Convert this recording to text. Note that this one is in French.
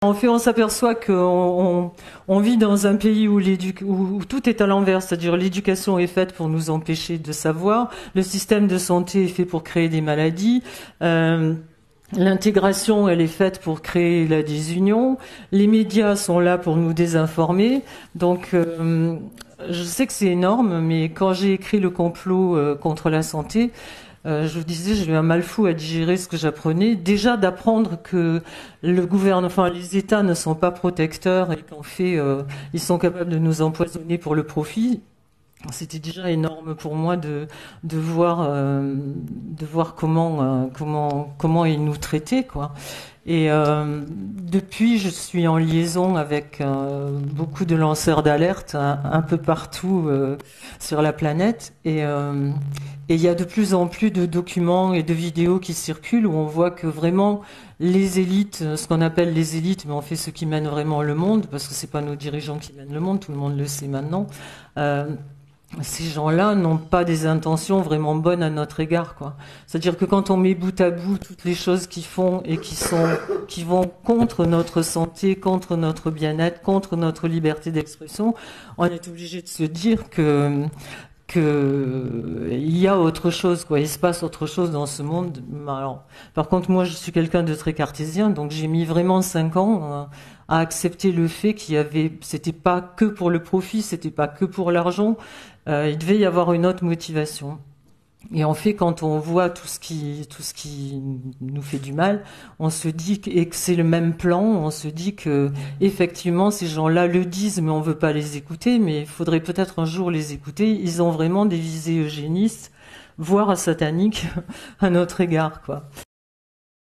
En fait, on s'aperçoit qu'on vit dans un pays où tout est à l'envers, c'est-à-dire l'éducation est faite pour nous empêcher de savoir, le système de santé est fait pour créer des maladies, l'intégration, elle est faite pour créer la désunion, les médias sont là pour nous désinformer, donc je sais que c'est énorme, mais quand j'ai écrit le complot contre la santé, je vous disais, j'ai eu un mal fou à digérer ce que j'apprenais. Déjà d'apprendre que le gouvernement, enfin les États ne sont pas protecteurs et qu'en fait ils sont capables de nous empoisonner pour le profit. C'était déjà énorme pour moi de voir comment ils nous traitaient quoi. Et depuis, je suis en liaison avec beaucoup de lanceurs d'alerte un peu partout sur la planète et il y a de plus en plus de documents et de vidéos qui circulent où on voit que vraiment les élites, ce qu'on appelle les élites, mais en fait ceux qui mènent vraiment le monde, parce que c'est pas nos dirigeants qui mènent le monde, tout le monde le sait maintenant. Euh, Ces gens-là n'ont pas des intentions vraiment bonnes à notre égard, quoi. C'est-à-dire que quand on met bout à bout toutes les choses qu'ils font et qui vont contre notre santé, contre notre bien-être, contre notre liberté d'expression, on est obligé de se dire que il y a autre chose, quoi. Il se passe autre chose dans ce monde. Alors, par contre, moi, je suis quelqu'un de très cartésien, donc j'ai mis vraiment 5 ans à accepter le fait c'était pas que pour le profit, c'était pas que pour l'argent. Il devait y avoir une autre motivation. Et en fait, quand on voit tout ce qui nous fait du mal, on se dit et que c'est le même plan, on se dit que effectivement ces gens-là le disent, mais on veut pas les écouter. Mais il faudrait peut-être un jour les écouter. Ils ont vraiment des visées eugénistes, voire sataniques à notre égard, quoi.